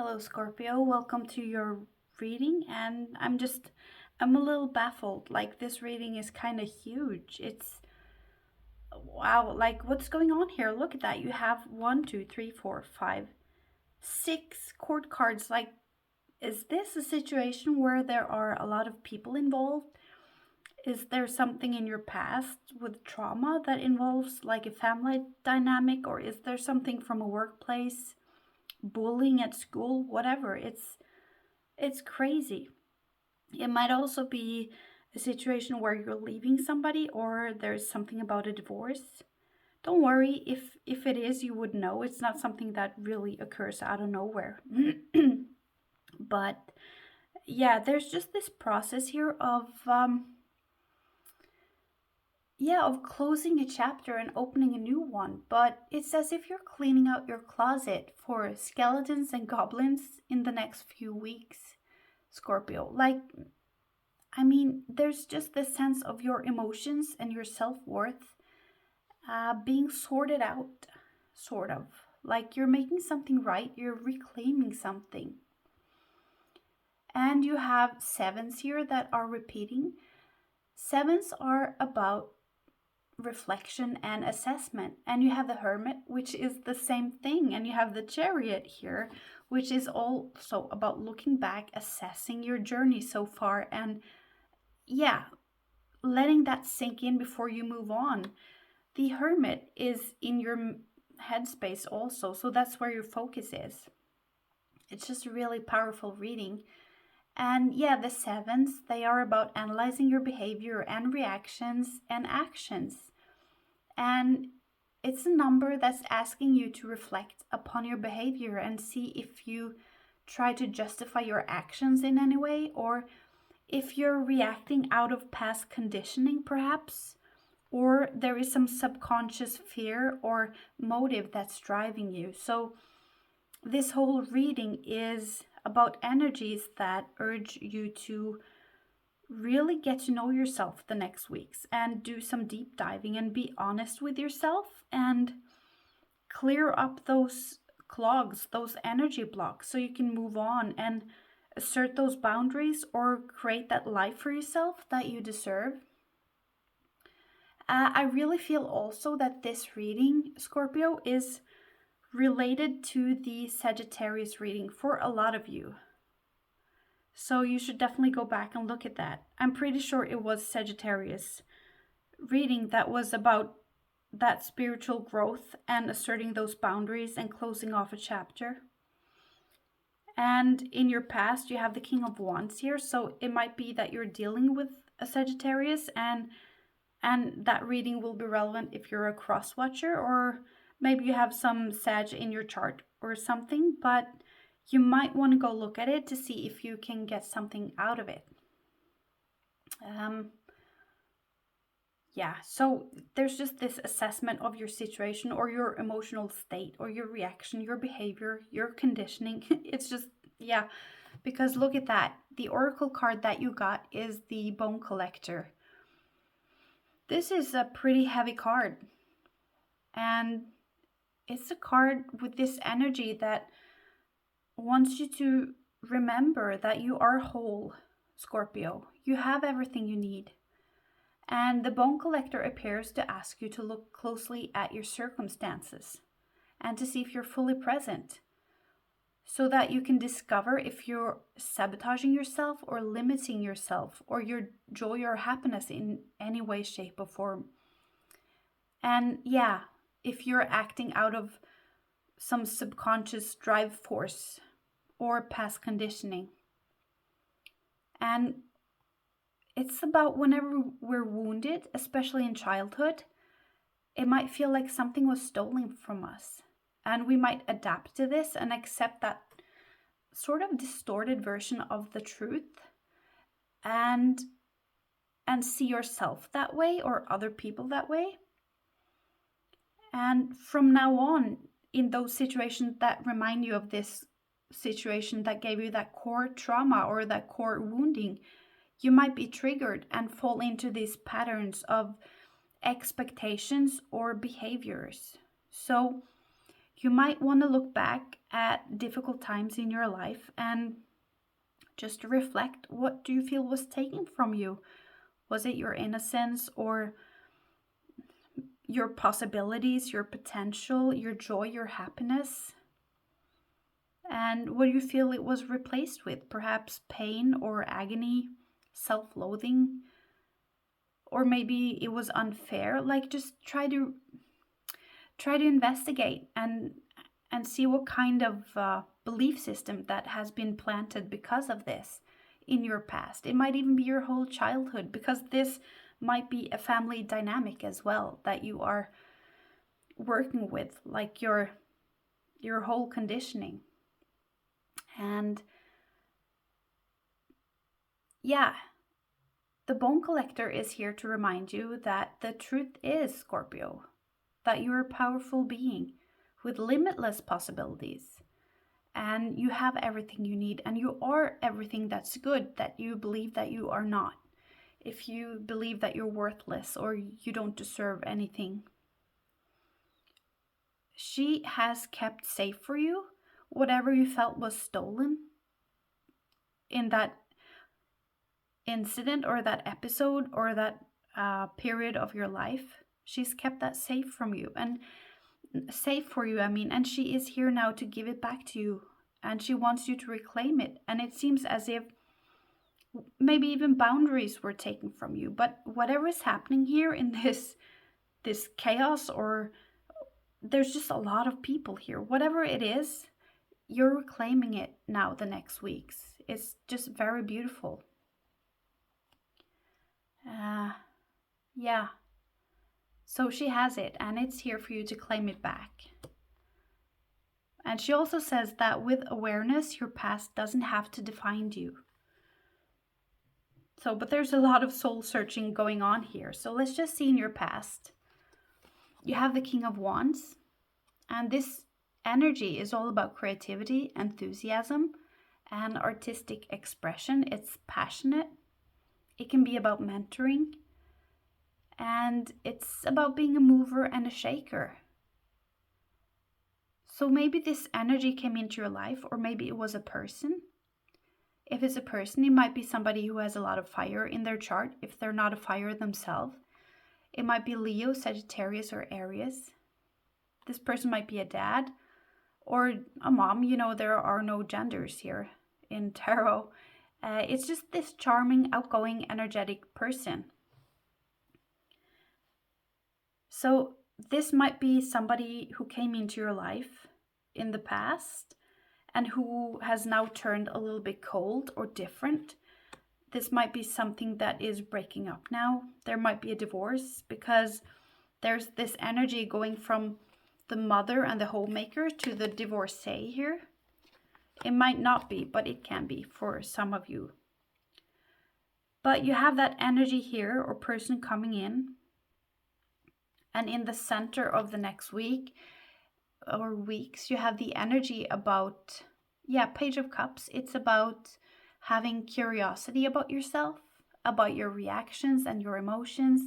Hello, Scorpio. Welcome to your reading. And I'm a little baffled. Like, this reading is kind of huge. Wow, like, what's going on here? Look at that. You have one, two, three, four, five, six court cards. Like, is this a situation where there are a lot of people involved? Is there something in your past with trauma that involves like a family dynamic, or is there something from a workplace, bullying at school, whatever? It's crazy. It might also be a situation where you're leaving somebody or there's something about a divorce. Don't worry, if it is, you would know. It's not something that really occurs out of nowhere. But yeah, there's just this process here of of closing a chapter and opening a new one, but it's as if you're cleaning out your closet for skeletons and goblins in the next few weeks, Scorpio. There's just this sense of your emotions and your self worth being sorted out, sort of. Like you're making something right, you're reclaiming something. And you have sevens here that are repeating. Sevens are about reflection and assessment. And you have the Hermit, which is the same thing. And you have the Chariot here, which is also about looking back, assessing your journey so far, and yeah, letting that sink in before you move on. The Hermit is in your headspace also, so that's where your focus is. It's just a really powerful reading. And yeah, the sevens, they are about analyzing your behavior and reactions and actions. And it's a number that's asking you to reflect upon your behavior and see if you try to justify your actions in any way, or if you're reacting out of past conditioning, perhaps, or there is some subconscious fear or motive that's driving you. So, this whole reading is about energies that urge you to really get to know yourself the next weeks and do some deep diving and be honest with yourself and clear up those clogs, those energy blocks, so you can move on and assert those boundaries or create that life for yourself that you deserve. I really feel also that this reading, Scorpio, is related to the Sagittarius reading for a lot of you. So you should definitely go back and look at that. I'm pretty sure it was Sagittarius reading that was about that spiritual growth and asserting those boundaries and closing off a chapter. And in your past, you have the King of Wands here, so it might be that you're dealing with a Sagittarius, and that reading will be relevant if you're a cross watcher, or maybe you have some Sag in your chart or something, but you might want to go look at it to see if you can get something out of it. So there's just this assessment of your situation or your emotional state or your reaction, your behavior, your conditioning. It's just, because look at that. The oracle card that you got is the Bone Collector. This is a pretty heavy card, and it's a card with this energy that wants you to remember that you are whole, Scorpio. You have everything you need. And the Bone Collector appears to ask you to look closely at your circumstances and to see if you're fully present, so that you can discover if you're sabotaging yourself or limiting yourself or your joy or happiness in any way, shape, or form. And if you're acting out of some subconscious drive force or past conditioning. And it's about whenever we're wounded, especially in childhood, it might feel like something was stolen from us. And we might adapt to this and accept that sort of distorted version of the truth and see yourself that way or other people that way. And from now on, in those situations that remind you of this situation that gave you that core trauma or that core wounding, you might be triggered and fall into these patterns of expectations or behaviors. So you might want to look back at difficult times in your life and just reflect, what do you feel was taken from you? Was it your innocence or your possibilities, your potential, your joy, your happiness? And what do you feel it was replaced with? Perhaps pain or agony, self-loathing, or maybe it was unfair. Like, just try to investigate and see what kind of belief system that has been planted because of this in your past. It might even be your whole childhood, because this might be a family dynamic as well that you are working with, like your whole conditioning. And yeah, the bone collector is here to remind you that the truth is, Scorpio, that you're a powerful being with limitless possibilities. And you have everything you need, and you are everything that's good that you believe that you are not. If you believe that you're worthless or you don't deserve anything, she has kept safe for you whatever you felt was stolen in that incident or that episode or that period of your life. She's kept that safe from you and safe for you, and she is here now to give it back to you, and she wants you to reclaim it. And it seems as if maybe even boundaries were taken from you, but whatever is happening here in this chaos, or there's just a lot of people here, whatever it is, you're reclaiming it now the next weeks. It's just very beautiful. Yeah, so she has it, and it's here for you to claim it back. And she also says that with awareness, your past doesn't have to define you. So, but there's a lot of soul searching going on here. So let's just see in your past. You have the King of Wands, and this energy is all about creativity, enthusiasm, and artistic expression. It's passionate. It can be about mentoring, and it's about being a mover and a shaker. So maybe this energy came into your life, or maybe it was a person. If it's a person, it might be somebody who has a lot of fire in their chart. If they're not a fire themselves, it might be Leo, Sagittarius, or Aries. This person might be a dad or a mom. There are no genders here in tarot. It's just this charming, outgoing, energetic person. So this might be somebody who came into your life in the past and who has now turned a little bit cold or different. This might be something that is breaking up now. There might be a divorce, because there's this energy going from the mother and the homemaker to the divorcee here. It might not be, but it can be for some of you. But you have that energy here, or person coming in. And in the center of the next week or weeks, you have the energy about, Page of Cups. It's about having curiosity about yourself, about your reactions and your emotions.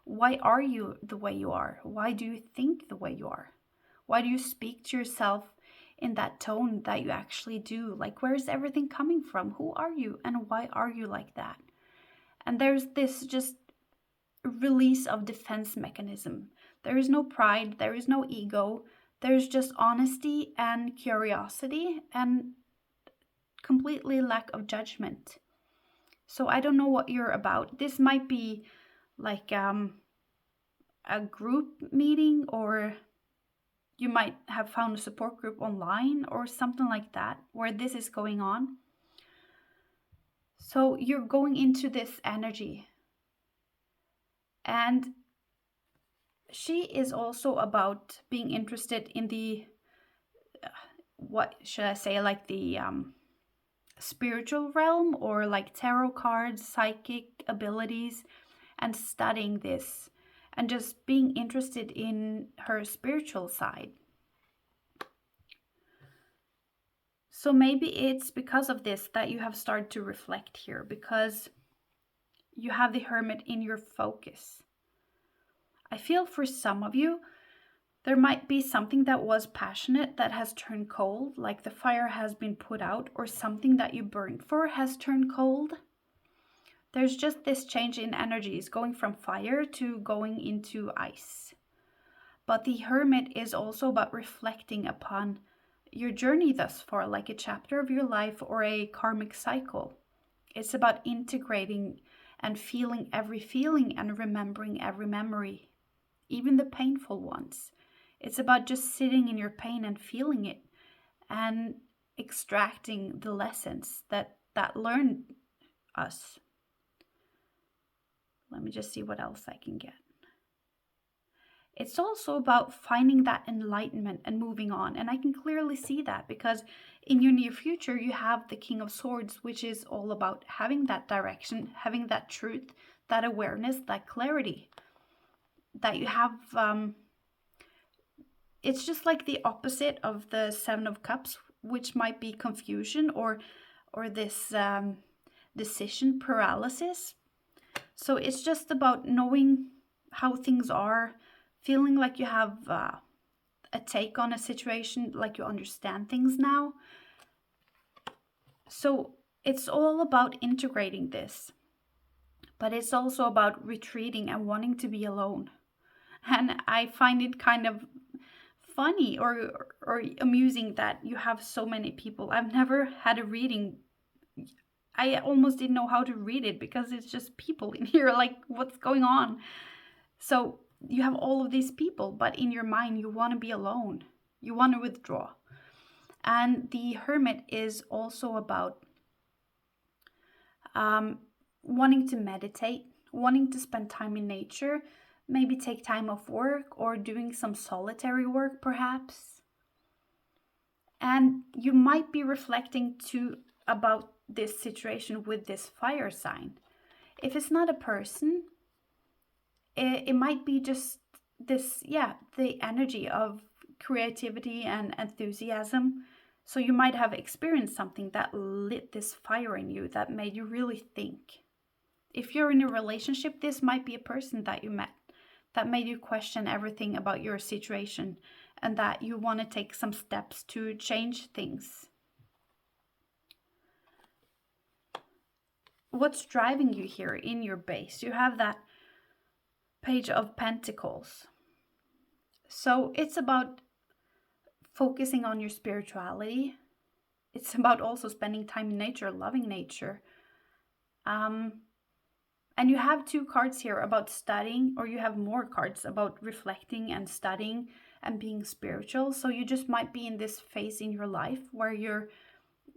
Why are you the way you are? Why do you think the way you are? Why do you speak to yourself in that tone that you actually do? Like, where is everything coming from? Who are you, and why are you like that? And there's this just release of defense mechanism. There is no pride, there is no ego, there's just honesty and curiosity and completely lack of judgment. So I don't know what you're about. This might be like a group meeting, or you might have found a support group online or something like that where this is going on. So you're going into this energy. And she is also about being interested in the, what should I say, like the spiritual realm, or like tarot cards, psychic abilities, and studying this and just being interested in her spiritual side. So maybe it's because of this that you have started to reflect here, because you have the Hermit in your focus. I feel for some of you, There might be something that was passionate that has turned cold, like the fire has been put out, or something that you burned for has turned cold. There's just this change in energies, going from fire to going into ice. But the Hermit is also about reflecting upon your journey thus far, like a chapter of your life or a karmic cycle. It's about integrating and feeling every feeling and remembering every memory, even the painful ones. It's about just sitting in your pain and feeling it and extracting the lessons that learn us. Let me just see what else I can get. It's also about finding that enlightenment and moving on. And I can clearly see that because in your near future, you have the King of Swords, which is all about having that direction, having that truth, that awareness, that clarity that you have. It's just like the opposite of the Seven of Cups, which might be confusion or this decision paralysis. So it's just about knowing how things are, feeling like you have a take on a situation, like you understand things now. So it's all about integrating this, but it's also about retreating and wanting to be alone. And I find it kind of funny or amusing that you have so many people. I've never had a reading. I almost didn't know how to read it because it's just people in here, like what's going on? So you have all of these people, but in your mind you want to be alone. You want to withdraw. And the Hermit is also about wanting to meditate, wanting to spend time in nature, maybe take time off work or doing some solitary work perhaps. And you might be reflecting too about this situation with this fire sign. If it's not a person, it might be just this, the energy of creativity and enthusiasm. So you might have experienced something that lit this fire in you that made you really think. If you're in a relationship, this might be a person that you met that made you question everything about your situation and that you want to take some steps to change things. What's driving you here in your base? You have that Page of Pentacles. So it's about focusing on your spirituality. It's about also spending time in nature, loving nature. And you have two cards here about studying, or you have more cards about reflecting and studying and being spiritual. So you just might be in this phase in your life where you're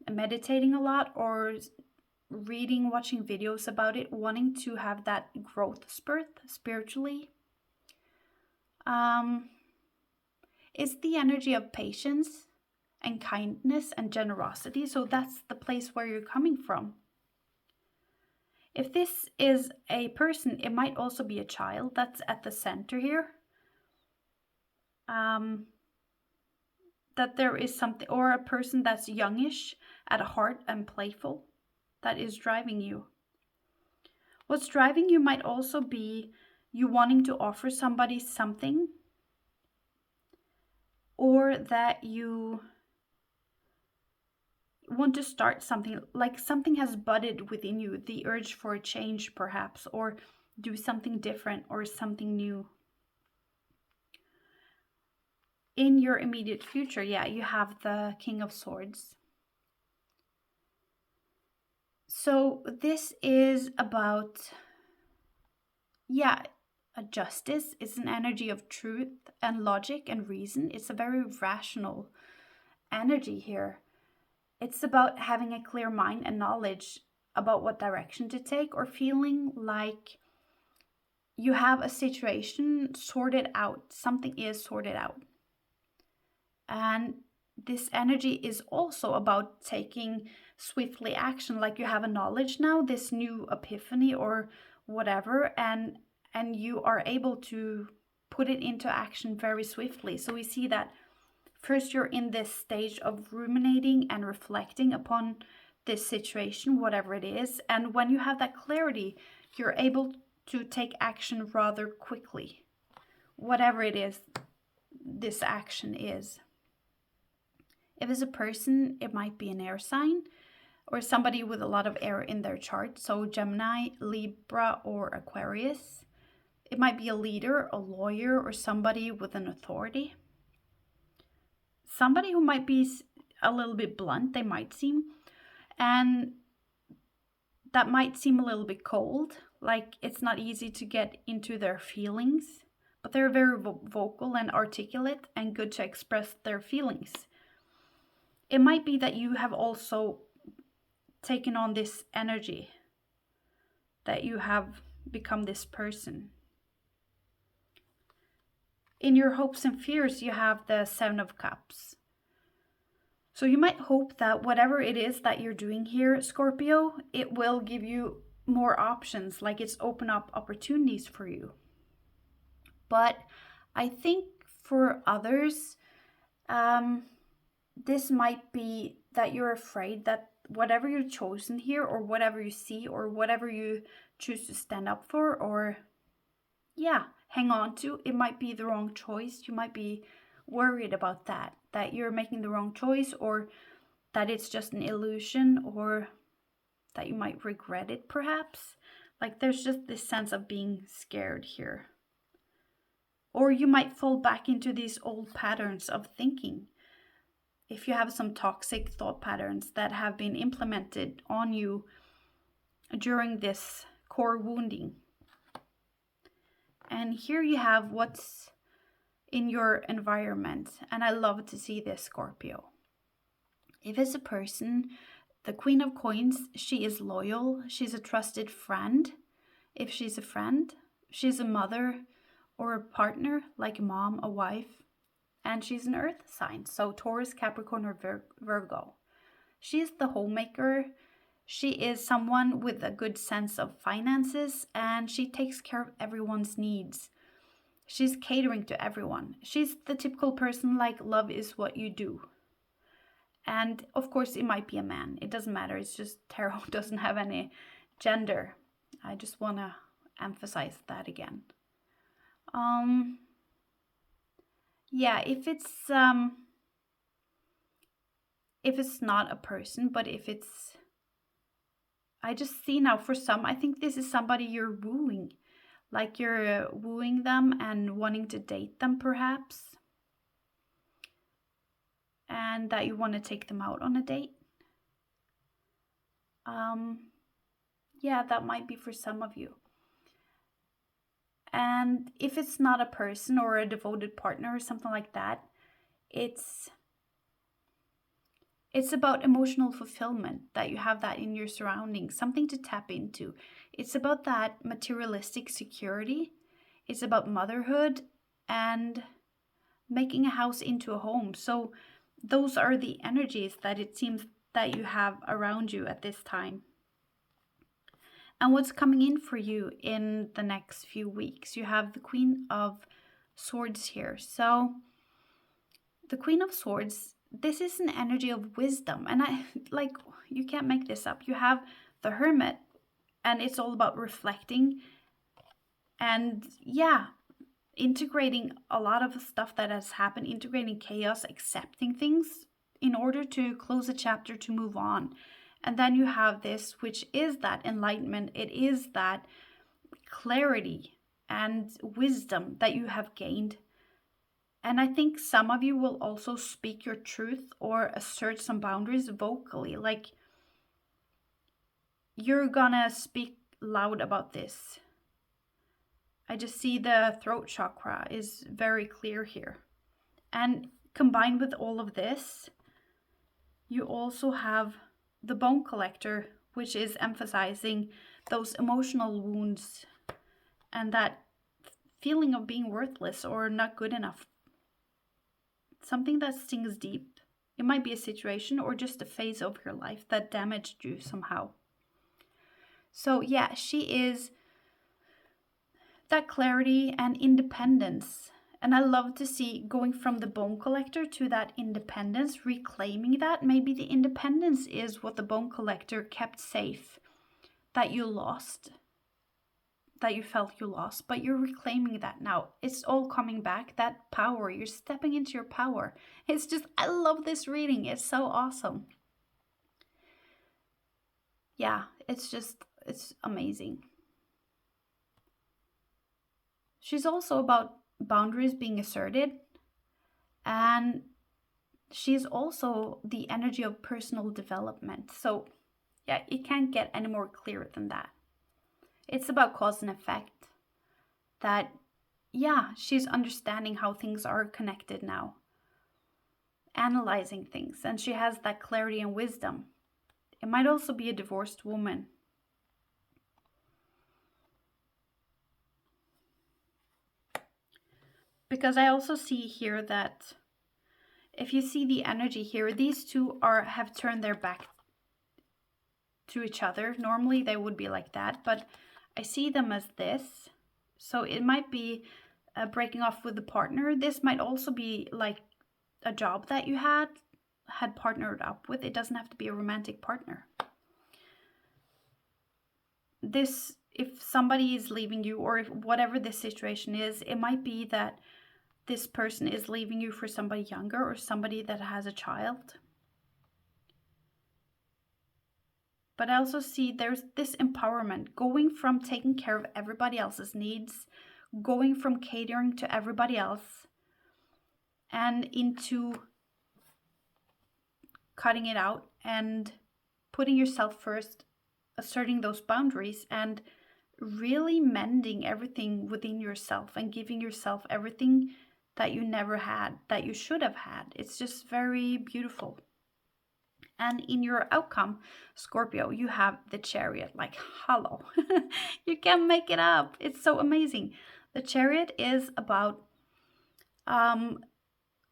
meditating a lot or reading, watching videos about it, wanting to have that growth spurt spiritually. It's the energy of patience and kindness and generosity. So that's the place where you're coming from. If this is a person, it might also be a child that's at the center here. That there is something, or a person that's youngish at heart and playful, that is driving you. What's driving you might also be you wanting to offer somebody something, or that you want to start something, like something has budded within you, the urge for a change perhaps, or do something different or something new. In your immediate future, you have the King of Swords. So this is about, a justice. It's an energy of truth and logic and reason. It's a very rational energy here. It's about having a clear mind and knowledge about what direction to take, or feeling like you have a situation sorted out. Something is sorted out. And this energy is also about taking swiftly action, like you have a knowledge now, this new epiphany or whatever, and you are able to put it into action very swiftly. So we see that first you're in this stage of ruminating and reflecting upon this situation, whatever it is, and when you have that clarity, you're able to take action rather quickly, whatever it is this action is. If it's a person, it might be an air sign or somebody with a lot of air in their chart. So Gemini, Libra, or Aquarius. It might be a leader, a lawyer, or somebody with an authority. Somebody who might be a little bit blunt, they might seem. And that might seem a little bit cold, like it's not easy to get into their feelings, but they're very vocal and articulate and good to express their feelings. It might be that you have also taken on this energy, that you have become this person. In your hopes and fears, you have the Seven of Cups. So you might hope that whatever it is that you're doing here, Scorpio, it will give you more options, like it's open up opportunities for you. But I think for others, this might be that you're afraid that whatever you're chosen here, or whatever you see, or whatever you choose to stand up for, or hang on to, it might be the wrong choice. You might be worried about that you're making the wrong choice, or that it's just an illusion, or that you might regret it perhaps. Like there's just this sense of being scared here. Or you might fall back into these old patterns of thinking. If you have some toxic thought patterns that have been implemented on you during this core wounding. And here you have what's in your environment. And I love to see this, Scorpio. If it's a person, the Queen of Coins, she is loyal. She's a trusted friend. If she's a friend, she's a mother or a partner, like a mom, a wife. And she's an earth sign, so Taurus, Capricorn, or Virgo. She's the homemaker. She is someone with a good sense of finances, and she takes care of everyone's needs. She's catering to everyone. She's the typical person like love is what you do. And of course it might be a man. It doesn't matter. It's just tarot doesn't have any gender. I just want to emphasize that again. If it's not a person, but if it's, I just see now for some, I think this is somebody you're wooing. Like you're wooing them and wanting to date them perhaps. And that you want to take them out on a date. That might be for some of you. And if it's not a person or a devoted partner or something like that, it's about emotional fulfillment, that you have that in your surroundings, something to tap into. It's about that materialistic security. It's about motherhood and making a house into a home. So those are the energies that it seems that you have around you at this time. And what's coming in for you in the next few weeks? You have the Queen of Swords here. So the Queen of Swords, this is an energy of wisdom. And you can't make this up. You have the Hermit, and it's all about reflecting and integrating a lot of stuff that has happened, integrating chaos, accepting things in order to close a chapter, to move on. And then you have this, which is that enlightenment. It is that clarity and wisdom that you have gained. And I think some of you will also speak your truth or assert some boundaries vocally. Like you're gonna speak loud about this. I just see the throat chakra is very clear here. And combined with all of this, you also have the Bone Collector, which is emphasizing those emotional wounds and that feeling of being worthless or not good enough. Something that stings deep. It might be a situation or just a phase of your life that damaged you somehow. So she is that clarity and independence. And I love to see going from the Bone Collector to that independence, reclaiming that. Maybe the independence is what the Bone Collector kept safe, that you lost that you felt you lost, but you're reclaiming that now. It's all coming back, that power. You're stepping into your power. It's just, I love this reading. It's so awesome. Yeah, it's amazing. She's also about boundaries being asserted, and she's also the energy of personal development. So, yeah, it can't get any more clear than that. It's about cause and effect. That, yeah, she's understanding how things are connected now, analyzing things, and she has that clarity and wisdom. It might also be a divorced woman. Because I also see here that if you see the energy here, these two have turned their back to each other. Normally they would be like that, but I see them as this. So it might be breaking off with the partner. This might also be like a job that you had partnered up with. It doesn't have to be a romantic partner. This, if somebody is leaving you, or if whatever this situation is, it might be that this person is leaving you for somebody younger or somebody that has a child. But I also see there's this empowerment, going from taking care of everybody else's needs, going from catering to everybody else, and into cutting it out and putting yourself first, asserting those boundaries, and really mending everything within yourself and giving yourself everything that you never had, that you should have had. It's just very beautiful. And in your outcome, Scorpio, you have the Chariot. Like, hello. You can't make it up. It's so amazing. The Chariot is about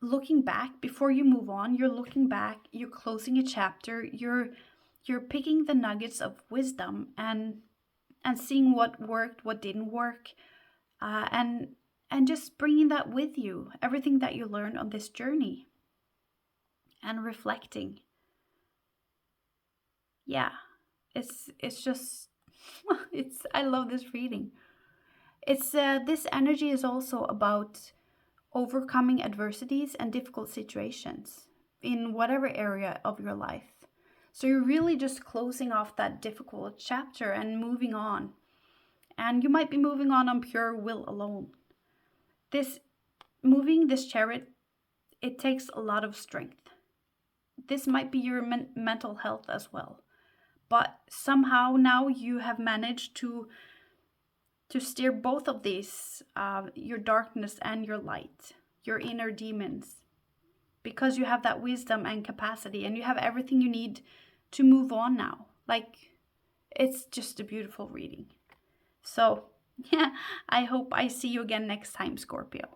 looking back. Before you move on, you're looking back, you're closing a chapter, you're picking the nuggets of wisdom and seeing what worked, what didn't work, and just bringing that with you, everything that you learned on this journey, and reflecting. Yeah, it's just I love this reading. It's this energy is also about overcoming adversities and difficult situations in whatever area of your life. So you're really just closing off that difficult chapter and moving on. And you might be moving on pure will alone. Moving this Chariot, it takes a lot of strength. This might be your mental health as well. But somehow now you have managed to steer both of these, your darkness and your light, your inner demons, because you have that wisdom and capacity, and you have everything you need to move on now. Like, it's just a beautiful reading. So, yeah, I hope I see you again next time, Scorpio.